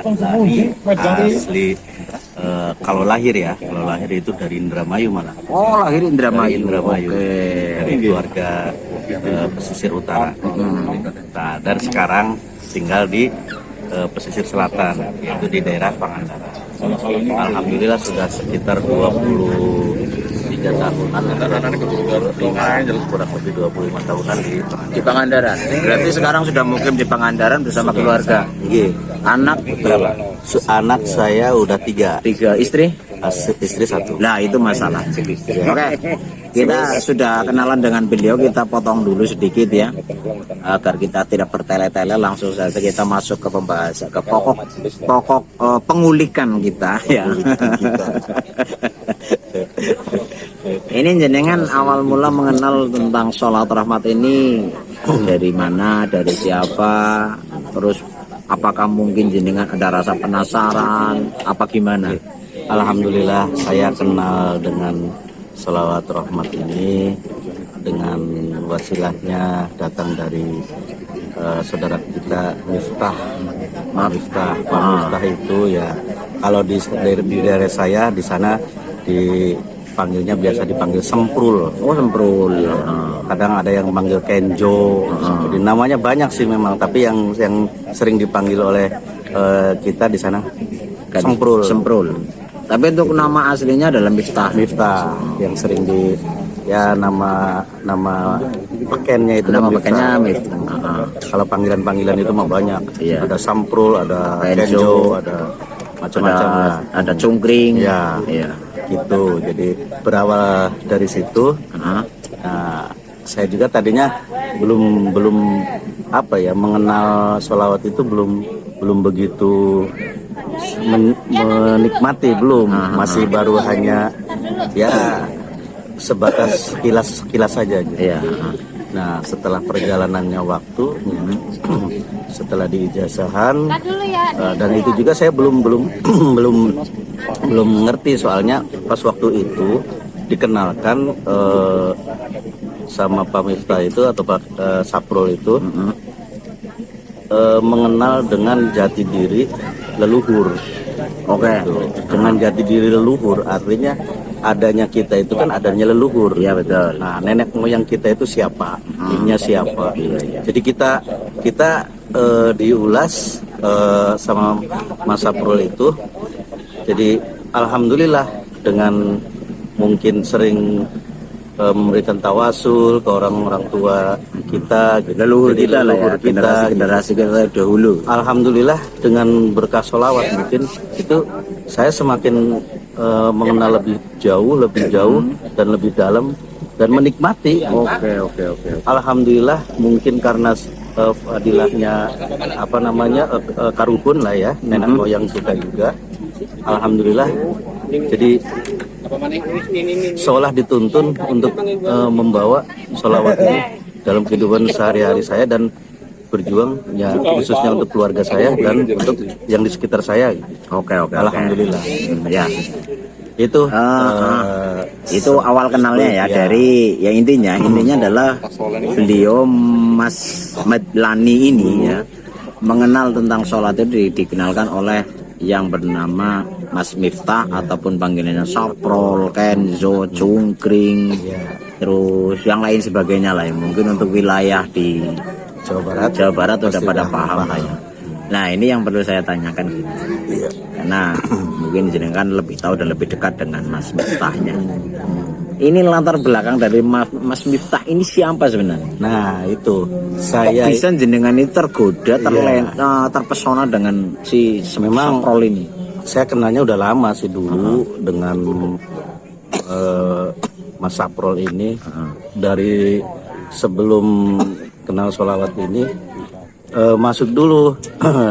asli. Kalau lahir itu dari Indramayu malah. Oh, lahir Indramayu. Indramayu. Oke. Dari keluarga pesisir utara. Nah, dan sekarang tinggal di pesisir selatan, yaitu di daerah Pangandaran. Alhamdulillah sudah sekitar 23 tahunan, kurang lebih 25 tahunan Di Pangandaran. Berarti sekarang sudah mukim di Pangandaran bersama keluarga. Iya. Anak berapa? Anak saya udah 3. 3 istri? Istri 1. Nah, itu masalah. Oke. Kita sudah kenalan dengan beliau, kita potong dulu sedikit ya. Agar kita tidak bertele-tele, langsung saja kita masuk ke pembahasan, ke pokok pengulikan kita ya. Ini jenengan awal mula mengenal tentang sholat rahmat ini dari mana, dari siapa, terus apakah mungkin jenengan ada rasa penasaran, apa gimana? Alhamdulillah saya kenal dengan sholawat rahmat ini dengan wasilahnya datang dari saudara kita Miftah. Pak Miftah itu ya, kalau di daerah saya di sana dipanggilnya biasa dipanggil Semprul. Oh, Semprul. Kadang ada yang manggil Kenjo. Jadi namanya banyak sih memang, tapi yang sering dipanggil oleh kita di sana Semprul. Semprul. Tapi untuk nama aslinya adalah Miftah. Miftah yang sering nama pekennya itu. Nama pekennya Miftah. Kalau panggilan itu mah banyak. Iya. Ada Samprul, ada Kenjo, ada macam-macam lah. Ada Cungkring. Ya, iya. Gitu. Jadi berawal dari situ. Nah, saya juga tadinya belum mengenal sholawat itu belum begitu menikmati, masih baru hanya ya sebatas kilas saja gitu. Iya. Nah, setelah perjalanannya waktu, setelah diijazahan, dan itu juga saya belum mengerti, soalnya pas waktu itu dikenalkan sama Pak Miftah itu atau Pak Saprul itu mengenal dengan jati diri leluhur. Oke. Dengan jati diri leluhur artinya adanya kita itu kan adanya leluhur. Iya, betul. Nah, nenek moyang kita itu siapa, ininya siapa. Iya. Jadi kita diulas sama Mas Saprul itu. Jadi alhamdulillah dengan mungkin sering memberikan tawasul ke orang-orang tua kita, leluhur kita lah ya, generasi kita dahulu. Alhamdulillah dengan berkah sholawat mungkin itu saya semakin mengenal lebih jauh dan lebih dalam dan menikmati. Oke. Alhamdulillah mungkin karena fadilahnya karubun lah ya, nenek moyang kita juga. Alhamdulillah. Jadi seolah dituntun untuk membawa sholawat ini dalam kehidupan sehari-hari saya dan berjuang ya khususnya untuk keluarga saya dan untuk yang di sekitar saya. Oke. Alhamdulillah. Ya. Itu awal kenalnya ya, dari ya intinya adalah beliau Mas Medlani ini ya mengenal tentang sholat itu dikenalkan oleh yang bernama Mas Miftah ataupun panggilannya Saprol, Kenzo, Cungkring, terus yang lain sebagainya lah ya. Mungkin untuk wilayah di Jawa Barat udah pada paham lah ya. Nah, ini yang perlu saya tanyakan gitu. Karena mungkin jenengan lebih tahu dan lebih dekat dengan Mas Miftahnya. Ini latar belakang dari Mas Miftah ini siapa sebenarnya? Nah, itu saya bisa jenengan ini tergoda, terpesona dengan si Saprol ini. Saya kenalnya udah lama sih dulu dengan Mas Saprol ini. Dari sebelum kenal sholawat ini masuk dulu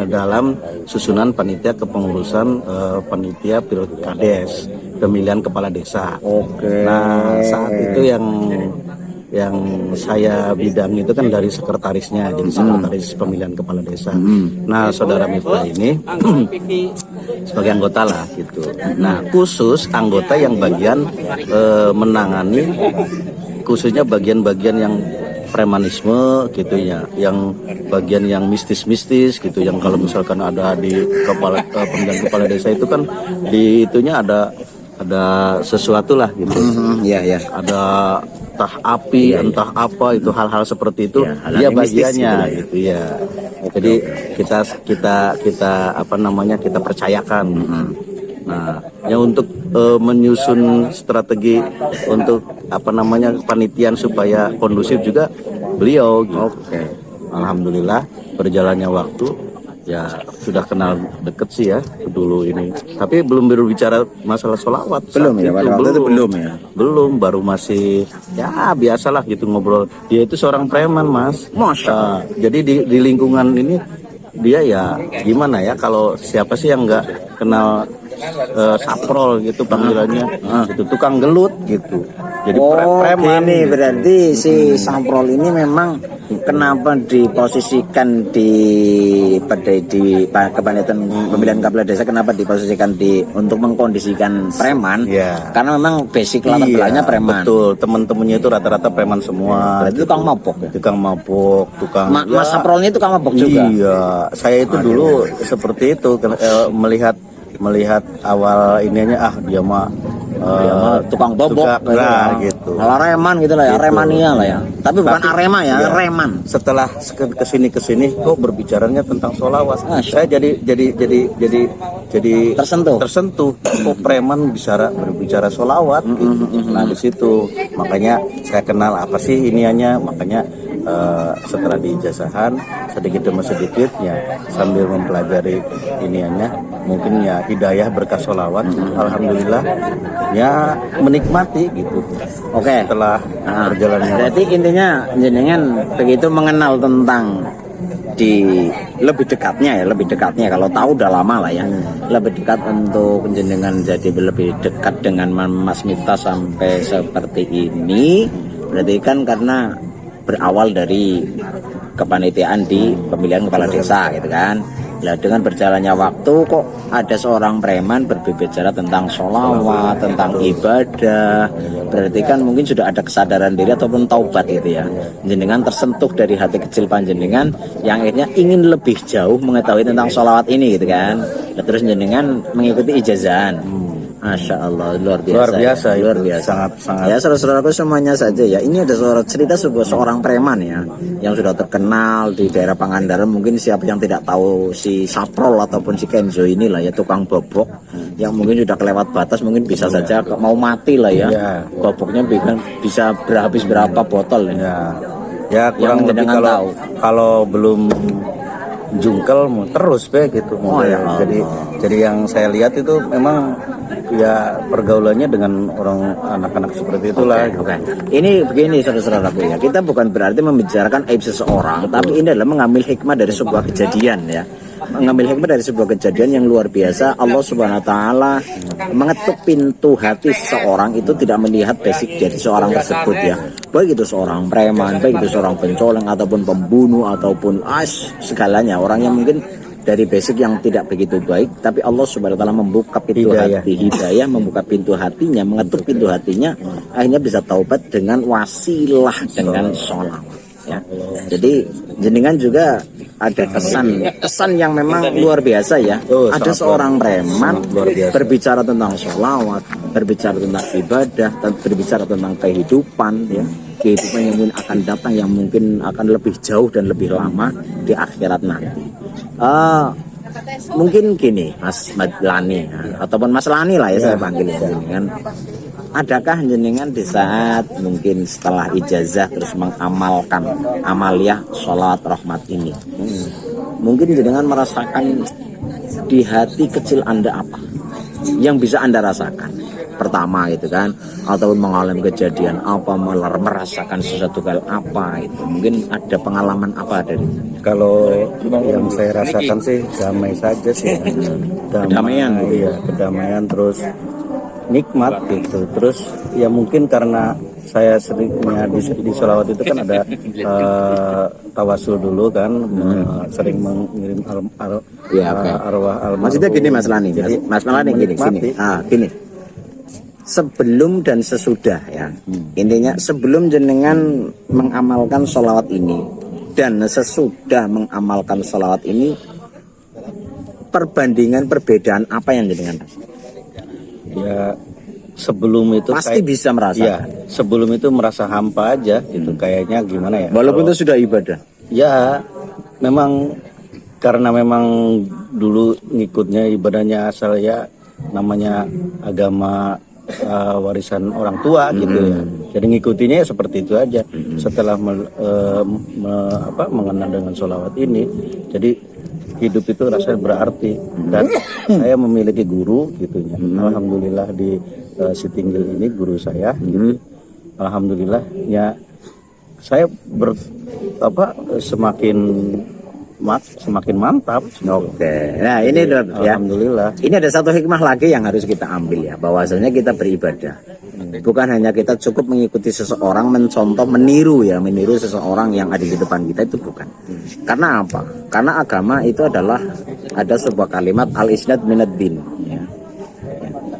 dalam susunan panitia kepengurusan panitia Pilkades pemilihan kepala desa. Oke. Nah, saat itu yang saya bidang itu kan dari sekretarisnya, jadi sekretaris pemilihan kepala desa. Nah, saudara Miftah ini sebagai anggota lah gitu. Nah, khusus anggota yang bagian menangani khususnya bagian-bagian yang premanisme gitu ya, yang bagian yang mistis-mistis gitu, yang kalau misalkan ada di kepala pemilihan kepala desa itu kan di itunya ada sesuatu lah gitu. Iya, ya. Ada entah api, entah apa itu, hal-hal seperti itu dia bagiannya gitu ya. Jadi kita apa namanya, kita percayakan. Nah, yang untuk menyusun strategi untuk apa namanya panitian supaya kondusif juga beliau gitu. Alhamdulillah berjalannya waktu ya sudah kenal deket sih ya dulu ini. Tapi belum berbicara masalah sholawat. Belum ya, pada waktu itu belum ya. Belum, baru masih ya biasalah gitu ngobrol. Dia itu seorang preman, Mas. Jadi di lingkungan ini dia ya gimana ya, kalau siapa sih yang nggak kenal saprol gitu panggilannya, itu tukang gelut gitu. Jadi preman. Ini berarti si saprol ini memang kenapa diposisikan di kepanitan pemilihan kepala desa, kenapa diposisikan untuk mengkondisikan preman? Karena memang basic latar belakangnya preman. Betul, teman-temannya itu rata-rata preman semua. Berarti tukang mabok. Tukang Mas saprolnya tukang mabok juga. Iya, saya itu dulu seperti itu melihat awal ininya, dia mah tukang bobok gitu. Reman gitu lah ya, Aremania lah ya. Tapi bukan Arema ya, Reman. Setelah kesini kok berbicaranya tentang sholawat, saya jadi tersentuh. Kok preman berbicara sholawat gitu. Nah di situ makanya saya kenal apa sih iniannya, makanya setelah diijazahan sedikit demi sedikit ya, sambil mempelajari iniannya, mungkin ya hidayah berkah sholawat, alhamdulillah ya menikmati gitu. Setelah perjalanannya. Berarti intinya jenengan begitu mengenal tentang lebih dekatnya kalau tahu udah lama lah ya, lebih dekat untuk jenengan jadi lebih dekat dengan Mas Miftah sampai seperti ini, berarti kan karena berawal dari kepanitiaan di pemilihan kepala desa gitu kan. Nah, dengan berjalannya waktu kok ada seorang preman berbicara tentang sholawat, tentang ibadah, berarti kan mungkin sudah ada kesadaran diri ataupun taubat gitu ya. Jenengan tersentuh dari hati kecil panjenengan yang akhirnya ingin lebih jauh mengetahui tentang sholawat ini gitu kan. Nah, terus jenengan mengikuti ijazahan. Masya Allah, luar biasa, luar biasa. Sangat. Ya, saudara-saudaraku semuanya saja ya. Ini ada cerita seorang preman ya, yang sudah terkenal di daerah Pangandaran. Mungkin siapa yang tidak tahu si Saprol ataupun si Kenzo inilah ya, tukang bobok yang mungkin sudah kelewat batas, mungkin bisa saja mau mati lah ya. Boboknya bisa habis berapa botol ya. Ya kurang lebih kalau belum jungkel terus gitu. Jadi yang saya lihat itu memang ya pergaulannya dengan orang anak-anak seperti itulah. Ini begini saudara-saudaraku ya, kita bukan berarti membicarakan aib seseorang, tapi ini adalah mengambil hikmah dari sebuah kejadian ya. Mengambil hikmah dari sebuah kejadian yang luar biasa. Allah Subhanahu wa taala mengetuk pintu hati seseorang itu tidak melihat basic dari seorang tersebut ya. Baik itu seorang preman, baik itu seorang pencoleng ataupun pembunuh ataupun segalanya, orang yang mungkin dari basic yang tidak begitu baik, tapi Allah Subhanahu wa taala membuka pintu hidayah, membuka pintu hatinya, mengetuk pintu hatinya, akhirnya bisa taubat dengan wasilah dengan sholawat ya. Jadi jenengan juga ada kesan yang memang luar biasa ya. Ada seorang preman berbicara tentang sholawat, berbicara tentang ibadah, dan berbicara tentang kehidupan ya, kehidupan yang mungkin akan datang, yang mungkin akan lebih jauh dan lebih lama di akhirat nanti. Mungkin gini Mas Lani ataupun Mas Lani lah ya, saya panggil ya, jenengan. Adakah jenengan di saat mungkin setelah ijazah terus mengamalkan amaliyah sholawat rahmat ini, mungkin jenengan merasakan di hati kecil Anda apa yang bisa Anda rasakan pertama gitu kan, ataupun mengalami kejadian apa, merasakan sesuatu hal apa itu, mungkin ada pengalaman apa dari kalau yang saya rasakan sih damai saja sih. Kedamaian. Iya, kedamaian, terus nikmat gitu. Terus ya mungkin karena saya seringnya di sholawat itu kan ada tawasul dulu kan, sering mengirim arwah almarhum. Maksudnya gini Mas Lani, Mas Lani gini. Gini. sebelum dan sesudah ya. Intinya sebelum jenengan mengamalkan sholawat ini dan sesudah mengamalkan sholawat ini, perbandingan perbedaan apa yang jenengan rasakan? Ya sebelum itu Pasti bisa merasakan. ya sebelum itu merasa hampa aja gitu, kayaknya gimana ya, Walaupun itu sudah ibadah. ya memang karena memang dulu ngikutnya ibadahnya asal ya namanya agama warisan orang tua gitu ya. Jadi ngikutinya ya seperti itu aja. Setelah mengenal dengan sholawat ini, jadi hidup itu rasanya berarti dan saya memiliki guru gitunya. Alhamdulillah di Sitinggil ini guru saya. Gitu. Alhamdulillah ya saya semakin mantap. Oke. Nah, ini Dok, ya. Alhamdulillah. Ini ada satu hikmah lagi yang harus kita ambil ya, bahwasanya kita beribadah. Bukan hanya kita cukup mengikuti seseorang, mencontoh, meniru seseorang yang ada di depan kita, itu bukan. Karena apa? Karena agama itu adalah ada sebuah kalimat al-isnad minad din ya.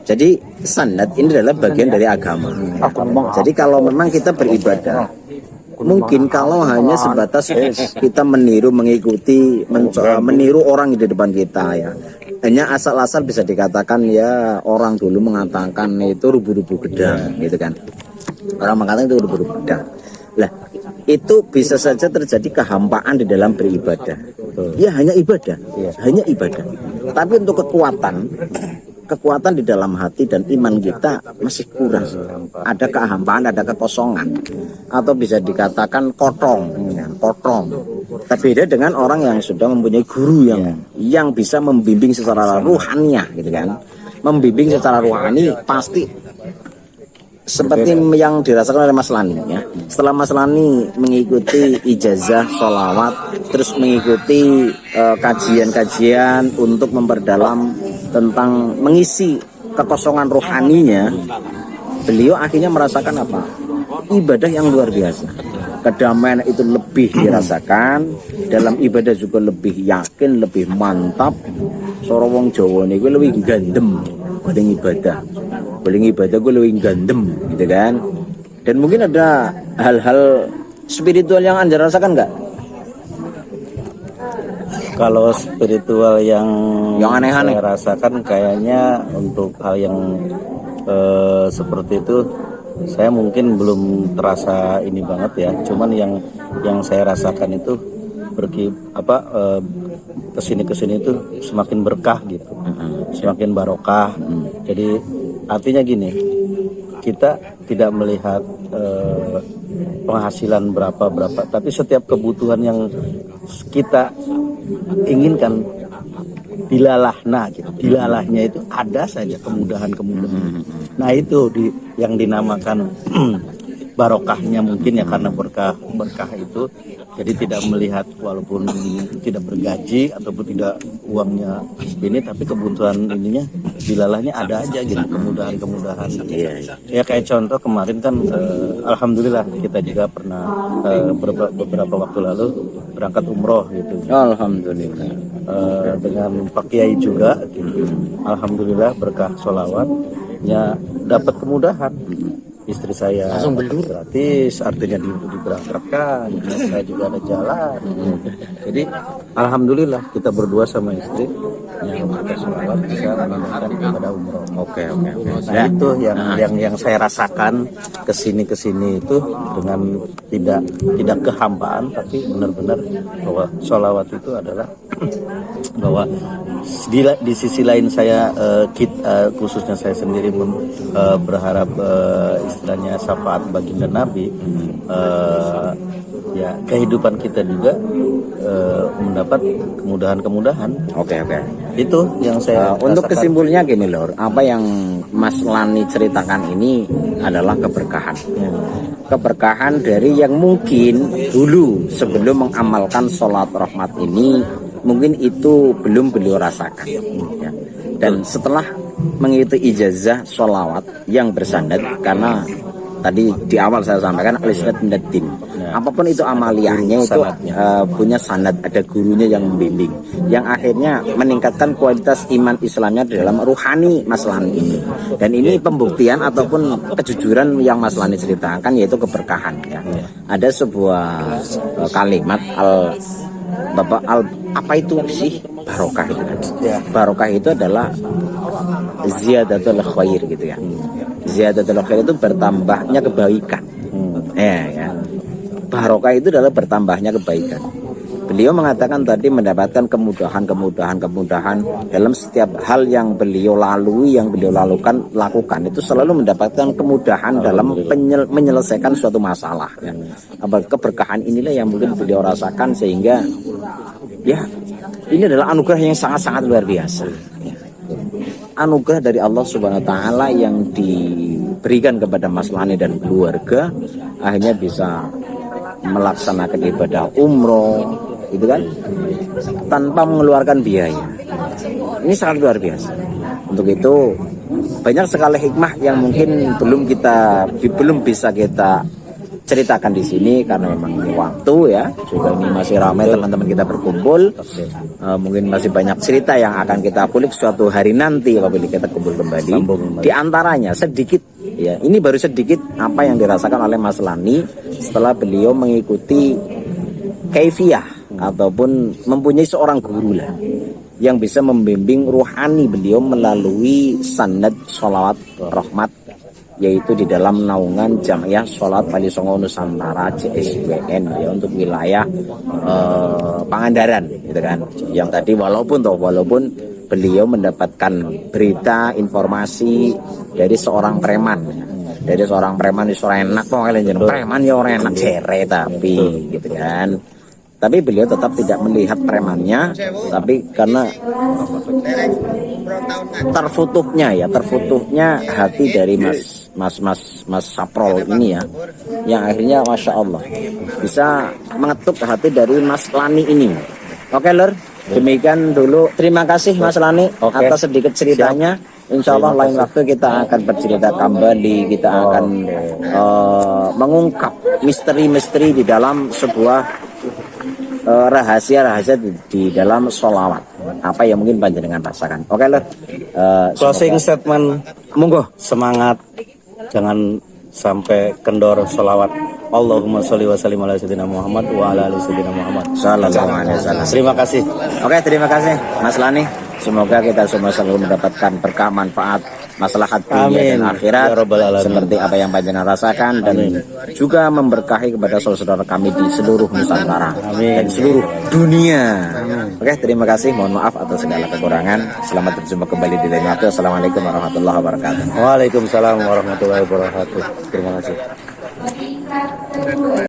Jadi sanad ini adalah bagian dari agama. Jadi kalau memang kita beribadah, mungkin kalau hanya sebatas kita meniru, mengikuti, meniru orang di depan kita ya, hanya asal-asal bisa dikatakan ya, orang dulu mengatakan itu rubu-rubu gedang gitu kan. Orang mengatakan itu rubu-rubu gedang. Lah, itu bisa saja terjadi kehampaan di dalam beribadah. Ya hanya ibadah, hanya ibadah. Tapi untuk kekuatan di dalam hati dan iman kita masih kurang. Ada kehampaan, ada kekosongan, atau bisa dikatakan kotong. Berbeda dengan orang yang sudah mempunyai guru yang bisa membimbing secara ruhaniah, gitu kan. Membimbing secara ruhani pasti seperti yang dirasakan oleh Mas Lani ya. Setelah Mas Lani mengikuti ijazah sholawat, terus mengikuti kajian-kajian untuk memperdalam tentang mengisi kekosongan rohaninya, beliau akhirnya merasakan apa? Ibadah yang luar biasa. Kedamaian itu lebih dirasakan, dalam ibadah juga lebih yakin, lebih mantap. Soro wong Jawa niku lebih gandem paling ibadah gue lebih gandem gitu kan. Dan mungkin ada hal-hal spiritual yang Anda rasakan nggak? Kalau spiritual yang aneh-aneh saya rasakan kayaknya untuk hal yang seperti itu saya mungkin belum terasa ini banget ya. Cuman yang saya rasakan itu kesini itu semakin berkah gitu, semakin barokah. Jadi artinya gini, kita tidak melihat penghasilan berapa, tapi setiap kebutuhan yang kita inginkan dilalahna gitu. Dilalahnya itu ada saja kemudahan. Nah itu yang dinamakan barokahnya mungkin ya, karena berkah itu. Jadi tidak melihat walaupun tidak bergaji ataupun tidak uangnya ini, tapi kebutuhan ininya dilalahnya ada aja gitu, kemudahan. Ya kayak contoh kemarin kan alhamdulillah kita juga pernah beberapa waktu lalu berangkat umroh gitu. Alhamdulillah. Dengan Pak Kiai juga gitu. Alhamdulillah berkah sholawatnya dapat kemudahan. Istri saya gratis, artinya diberangkatkan, saya juga ada jalan. Jadi alhamdulillah kita berdua sama istri yang bersolawat bisa menunaikan ibadah umroh. Oke. Nah itu yang saya rasakan kesini itu dengan tidak kehampaan, tapi benar-benar bahwa sholawat itu adalah bahwa di sisi lain saya khususnya saya sendiri pun berharap istilahnya syafaat baginda Nabi, ya kehidupan kita juga mendapat kemudahan. Oke. Itu yang saya untuk rasakan. kesimpulannya gini Lor, apa yang Mas Lani ceritakan ini adalah keberkahan. Keberkahan dari yang mungkin dulu sebelum mengamalkan sholat rahmat ini mungkin itu belum beliau rasakan ya. Dan setelah mengikuti ijazah sholawat yang bersanad, karena tadi di awal saya sampaikan al-isnad minad din, apapun itu amaliyahnya itu punya sanad, ada gurunya yang membimbing, yang akhirnya meningkatkan kualitas iman Islamnya dalam ruhani Mas Lani ini. Dan ini pembuktian ataupun kejujuran yang Mas Lani ceritakan, yaitu keberkahan ya. Ada sebuah kalimat apa itu sih barokah itu kan? Barokah itu adalah ziyadatul khair gitu ya. Ziyadatul khair itu bertambahnya kebaikan. Ya. Barokah itu adalah bertambahnya kebaikan. Beliau mengatakan tadi mendapatkan kemudahan dalam setiap hal yang beliau lalui, yang beliau lakukan itu selalu mendapatkan kemudahan dalam menyelesaikan suatu masalah ya. Keberkahan inilah yang mungkin beliau rasakan, sehingga ya ini adalah anugerah yang sangat-sangat luar biasa ya. Anugerah dari Allah Subhanahu wa taala yang diberikan kepada Mas Lani dan keluarga, akhirnya bisa melaksanakan ibadah umroh itu kan tanpa mengeluarkan biaya. Ini sangat luar biasa. Untuk itu banyak sekali hikmah yang mungkin belum bisa kita ceritakan di sini karena memang ini waktu ya, juga ini masih ramai teman-teman kita berkumpul. Mungkin masih banyak cerita yang akan kita kulik suatu hari nanti apabila kita kumpul kembali. Di antaranya sedikit ya, ini baru sedikit apa yang dirasakan oleh Mas Lani setelah beliau mengikuti kaifiyah ataupun mempunyai seorang guru lah yang bisa membimbing ruhani beliau melalui sanad sholawat rahmat, yaitu di dalam naungan Jamiah Sholat Wali Songo Nusantara JSWN ya, untuk wilayah Pangandaran gitu kan. Yang tadi walaupun beliau mendapatkan berita informasi dari seorang preman ya. Dari seorang preman itu orang enak kok, preman ya orang enak jere tapi gitu kan. Tapi beliau tetap tidak melihat premannya, tapi karena terfutuhnya hati dari Mas Saprol ini ya, yang akhirnya Masya Allah bisa mengetuk hati dari Mas Lani ini. Oke Lur, demikian dulu. Terima kasih Mas Lani atas sedikit ceritanya. Insya Allah lain waktu kita akan bercerita kembali, kita akan mengungkap misteri-misteri di dalam sebuah rahasia-rahasia di dalam sholawat, apa yang mungkin panjenengan rasakan. Oke Lur, Closing statement, monggo semangat, jangan sampai kendor sholawat. Allahumma sholli wa sallim ala sayyidina Muhammad wa ala ali sayyidina Muhammad sallallahu alaihi wasallam. Terima kasih. Oke, terima kasih Mas Lani. Semoga kita semua selalu mendapatkan berkah, manfaat, maslahat dunia dan akhirat seperti apa yang panjenengan rasakan, dan juga memberkahi kepada saudara kami di seluruh Nusantara dan seluruh dunia. Oke, terima kasih. Mohon maaf atas segala kekurangan. Selamat berjumpa kembali di lain waktu. Assalamualaikum warahmatullahi wabarakatuh. Waalaikumsalam warahmatullahi wabarakatuh. Terima kasih.